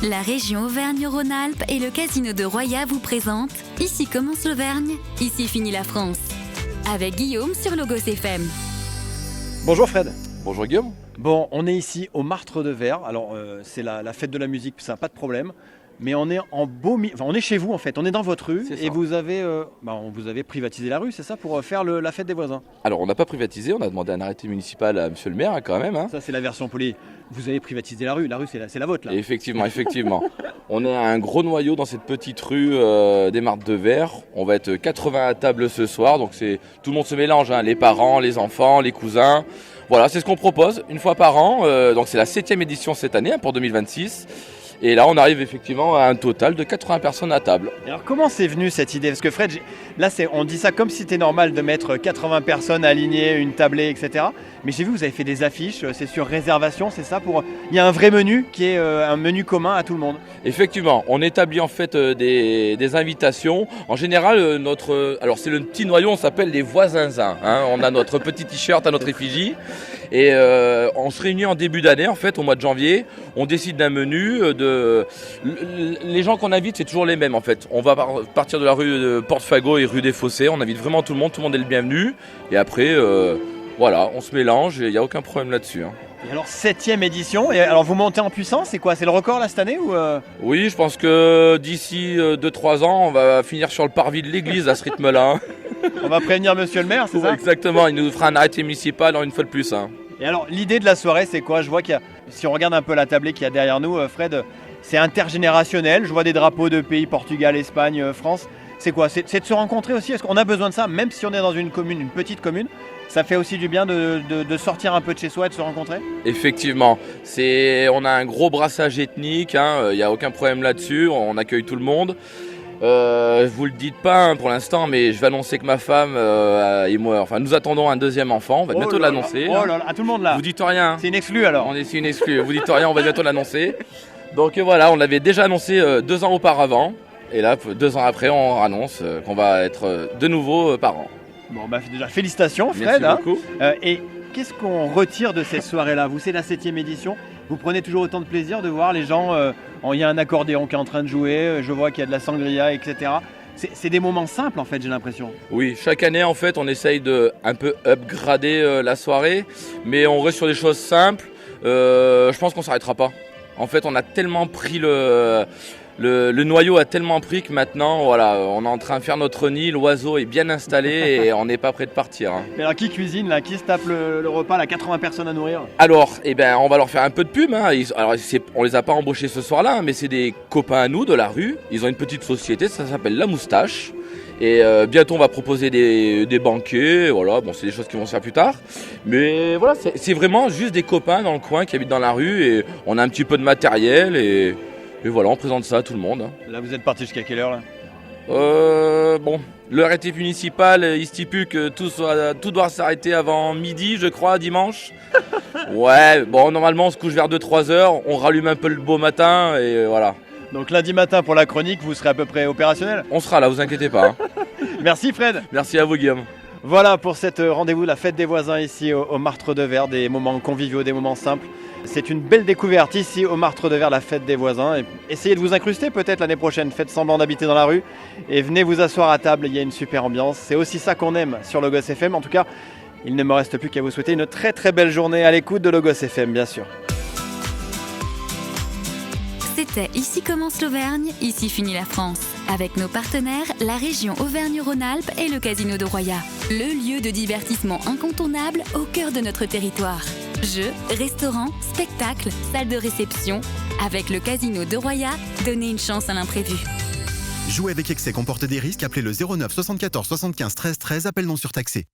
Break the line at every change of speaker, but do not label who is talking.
La région Auvergne-Rhône-Alpes et le Casino de Roya vous présentent Ici commence l'Auvergne, ici finit la France. Avec Guillaume sur Logos FM.
Bonjour Fred.
Bonjour Guillaume.
Bon, on est ici au Martre de Verre. Alors, c'est la fête de la musique, ça n'a pas de problème. Mais on est on est chez vous en fait, on est dans votre rue et vous avez privatisé la rue, c'est ça, pour faire la fête des voisins.
Alors on n'a pas privatisé, on a demandé un arrêté municipal à monsieur le maire quand même.
Ça c'est la version polie. Vous avez privatisé la rue c'est la vôtre là.
Et effectivement. On est un gros noyau dans cette petite rue des Martres de Verre. On va être 80 à table ce soir, donc tout le monde se mélange, les parents, les enfants, les cousins. Voilà, c'est ce qu'on propose une fois par an, donc c'est la 7e édition cette année pour 2026. Et là, on arrive effectivement à un total de 80 personnes à table.
Et alors, comment c'est venu cette idée ? Parce que Fred, là, on dit ça comme si c'était normal de mettre 80 personnes alignées, une tablée, etc. Mais j'ai vu, vous avez fait des affiches, c'est sur réservation, c'est ça ? Il y a un vrai menu qui est un menu commun à tout le monde.
Effectivement, on établit en fait des invitations. En général, alors c'est le petit noyau, on s'appelle les voisinzins. On a notre petit t-shirt à notre effigie. Et on se réunit en début d'année, en fait, au mois de janvier. On décide d'un menu. Les gens qu'on invite, c'est toujours les mêmes, en fait. On va partir de la rue de Porte-Fagot et rue des Fossés. On invite vraiment tout le monde est le bienvenu. Et après, voilà, on se mélange et il n'y a aucun problème là-dessus.
Et alors, 7e édition. Et alors, vous montez en puissance, c'est quoi ? C'est le record là cette année ou
Oui, je pense que d'ici 2-3 ans, on va finir sur le parvis de l'église à ce rythme-là.
On va prévenir monsieur le maire, c'est ça ?
Exactement, il nous fera un arrêté municipal une fois de plus.
Et alors, l'idée de la soirée, c'est quoi ? Je vois si on regarde un peu la tablée qu'il y a derrière nous, Fred, c'est intergénérationnel. Je vois des drapeaux de pays, Portugal, Espagne, France. C'est quoi ? C'est de se rencontrer aussi ? Est-ce qu'on a besoin de ça ? Même si on est dans une commune, une petite commune, ça fait aussi du bien de sortir un peu de chez soi et de se rencontrer ?
Effectivement, on a un gros brassage ethnique, il n'y a aucun problème là-dessus, on accueille tout le monde. Vous le dites pas pour l'instant, mais je vais annoncer que ma femme et moi, nous attendons un deuxième enfant. On va bientôt l'annoncer.
Oh là là, à tout le monde là.
Vous dites rien.
C'est une exclue alors.
C'est une exclue. Vous dites rien, on va bientôt l'annoncer. Donc voilà, on l'avait déjà annoncé 2 ans auparavant, et là 2 ans après, on annonce qu'on va être de nouveau parents.
Bon déjà félicitations Fred.
Merci beaucoup.
Et qu'est-ce qu'on retire de cette soirée-là ? Vous, c'est la 7e édition. Vous prenez toujours autant de plaisir de voir les gens. Il y a un accordéon qui est en train de jouer. Je vois qu'il y a de la sangria, etc. C'est des moments simples en fait, j'ai l'impression.
Oui, chaque année en fait, on essaye de un peu upgrader la soirée, mais on reste sur des choses simples. Je pense qu'on s'arrêtera pas. En fait, on a tellement pris le noyau a tellement pris que maintenant, voilà, on est en train de faire notre nid, l'oiseau est bien installé et on n'est pas prêt de partir.
Mais alors qui cuisine là ? Qui se tape le repas, 80 personnes à nourrir ?
Alors, on va leur faire un peu de pub. Alors, on les a pas embauchés ce soir-là, mais c'est des copains à nous de la rue. Ils ont une petite société, ça s'appelle La Moustache. Et bientôt on va proposer des banquets, voilà, c'est des choses qui vont se faire plus tard. Mais voilà, c'est vraiment juste des copains dans le coin qui habitent dans la rue et on a un petit peu de matériel et voilà, on présente ça à tout le monde.
Là vous êtes parti jusqu'à quelle heure là ?
Le arrêté municipal, il stipule que tout doit s'arrêter avant midi, je crois, dimanche. Ouais, normalement on se couche vers 2-3 heures, on rallume un peu le beau matin et voilà.
Donc lundi matin pour la chronique, vous serez à peu près opérationnel ?
On sera là, vous inquiétez pas.
Merci Fred.
Merci à vous Guillaume.
Voilà pour cette rendez-vous, la fête des voisins ici au Martre de Verre, des moments conviviaux, des moments simples. C'est une belle découverte ici au Martre de Verre, la fête des voisins. Et essayez de vous incruster peut-être l'année prochaine, faites semblant d'habiter dans la rue et venez vous asseoir à table, il y a une super ambiance. C'est aussi ça qu'on aime sur Logos FM. En tout cas, il ne me reste plus qu'à vous souhaiter une très très belle journée à l'écoute de Logos FM bien sûr.
C'était Ici commence l'Auvergne, ici finit la France. Avec nos partenaires, la région Auvergne-Rhône-Alpes et le Casino de Roya. Le lieu de divertissement incontournable au cœur de notre territoire. Jeux, restaurants, spectacles, salles de réception. Avec le Casino de Roya, donnez une chance à l'imprévu.
Jouer avec excès comporte des risques, appelez le 09 74 75 13 13, appel non surtaxé.